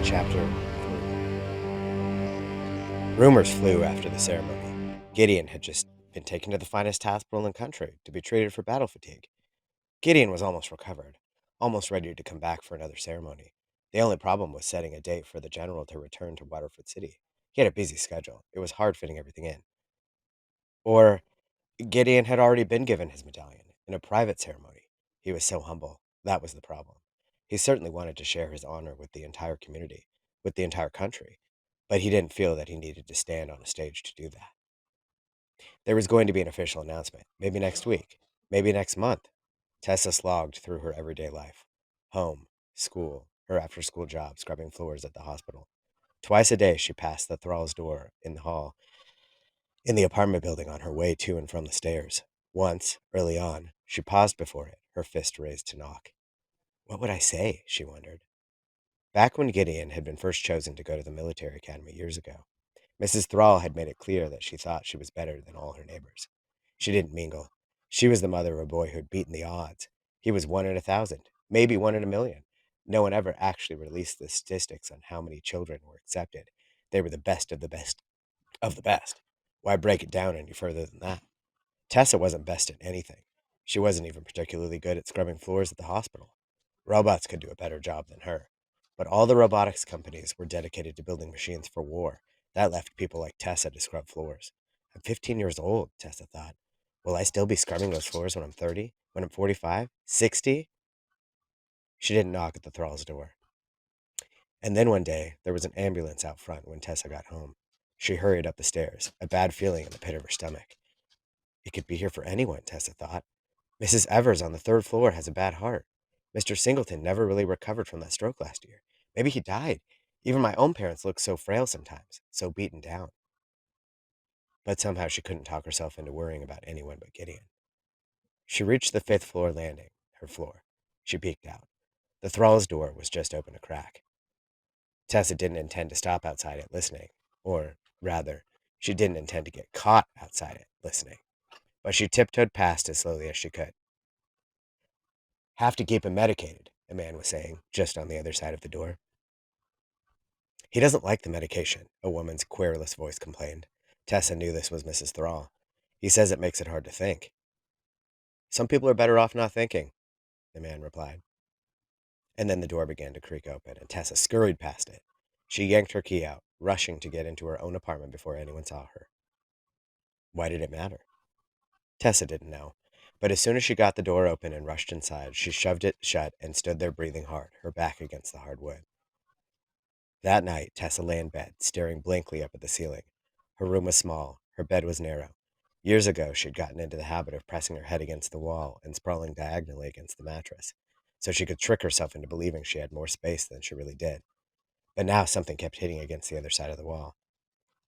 Chapter 3. Rumors flew after the ceremony. Gideon had just been taken to the finest hospital in the country to be treated for battle fatigue. Gideon was almost recovered, almost ready to come back for another ceremony. The only problem was setting a date for the general to return to Waterford City. He had a busy schedule. It was hard fitting everything in. Or Gideon had already been given his medallion in a private ceremony. He was so humble. That was the problem. He certainly wanted to share his honor with the entire community, with the entire country, but he didn't feel that he needed to stand on a stage to do that. There was going to be an official announcement, maybe next week, maybe next month. Tessa slogged through her everyday life home, school, her after school job, scrubbing floors at the hospital. Twice a day, she passed the thrall's door in the hall in the apartment building on her way to and from the stairs. Once, early on, she paused before it, her fist raised to knock. What would I say? She wondered. Back when Gideon had been first chosen to go to the military academy years ago, Mrs. Thrall had made it clear that she thought she was better than all her neighbors. She didn't mingle. She was the mother of a boy who'd beaten the odds. He was 1 in 1,000, maybe 1 in 1,000,000. No one ever actually released the statistics on how many children were accepted. They were the best of the best of the best. Why break it down any further than that? Tessa wasn't best at anything. She wasn't even particularly good at scrubbing floors at the hospital. Robots could do a better job than her. But all the robotics companies were dedicated to building machines for war. That left people like Tessa to scrub floors. I'm 15 years old, Tessa thought. Will I still be scrubbing those floors when I'm 30? When I'm 45? 60? She didn't knock at the thrall's door. And then one day, there was an ambulance out front when Tessa got home. She hurried up the stairs, a bad feeling in the pit of her stomach. It could be here for anyone, Tessa thought. Mrs. Evers on the third floor has a bad heart. Mr. Singleton never really recovered from that stroke last year. Maybe he died. Even my own parents look so frail sometimes, so beaten down. But somehow she couldn't talk herself into worrying about anyone but Gideon. She reached the fifth floor landing, her floor. She peeked out. The thrall's door was just open a crack. Tessa didn't intend to stop outside it listening. Or, rather, she didn't intend to get caught outside it listening. But she tiptoed past as slowly as she could. Have to keep him medicated, a man was saying, just on the other side of the door. He doesn't like the medication, a woman's querulous voice complained. Tessa knew this was Mrs. Thrall. He says it makes it hard to think. Some people are better off not thinking, the man replied. And then the door began to creak open, and Tessa scurried past it. She yanked her key out, rushing to get into her own apartment before anyone saw her. Why did it matter? Tessa didn't know. But as soon as she got the door open and rushed inside, she shoved it shut and stood there breathing hard, her back against the hard wood. That night, Tessa lay in bed, staring blankly up at the ceiling. Her room was small, her bed was narrow. Years ago, she'd gotten into the habit of pressing her head against the wall and sprawling diagonally against the mattress, so she could trick herself into believing she had more space than she really did. But now something kept hitting against the other side of the wall.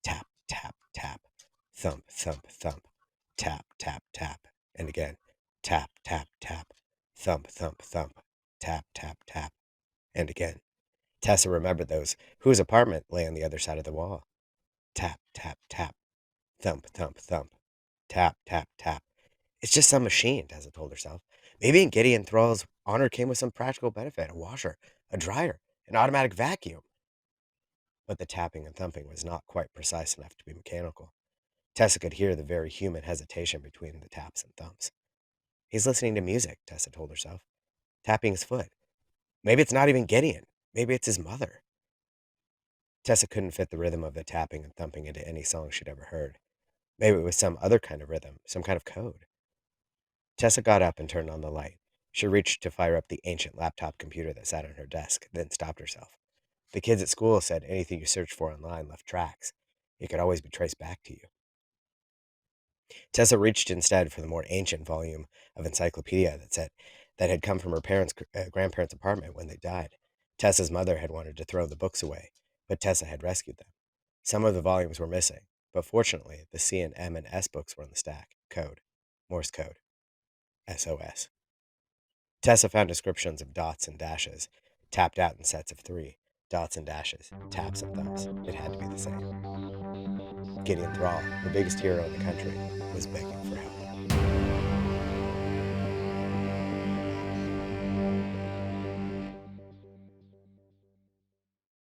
Tap, tap, tap. Thump, thump, thump. Tap, tap, tap. And again. Tap, tap, tap. Thump, thump, thump. Tap, tap, tap. And again. Tessa remembered those whose apartment lay on the other side of the wall. Tap, tap, tap. Thump, thump, thump. Tap, tap, tap. It's just some machine, Tessa told herself. Maybe in Gideon Thrall's honor came with some practical benefit, a washer, a dryer, an automatic vacuum. But the tapping and thumping was not quite precise enough to be mechanical. Tessa could hear the very human hesitation between the taps and thumps. He's listening to music, Tessa told herself, tapping his foot. Maybe it's not even Gideon. Maybe it's his mother. Tessa couldn't fit the rhythm of the tapping and thumping into any song she'd ever heard. Maybe it was some other kind of rhythm, some kind of code. Tessa got up and turned on the light. She reached to fire up the ancient laptop computer that sat on her desk, then stopped herself. The kids at school said anything you searched for online left tracks. It could always be traced back to you. Tessa reached instead for the more ancient volume of encyclopedia that had come from her grandparents' apartment when they died. Tessa's mother had wanted to throw the books away, but Tessa had rescued them. Some of the volumes were missing, but fortunately, the C and M and S books were in the stack. Code. Morse code. SOS. Tessa found descriptions of dots and dashes, tapped out in sets of 3. Dots and dashes, taps and thumps. It had to be the same. Gideon Thrall, the biggest hero in the country, was begging for help.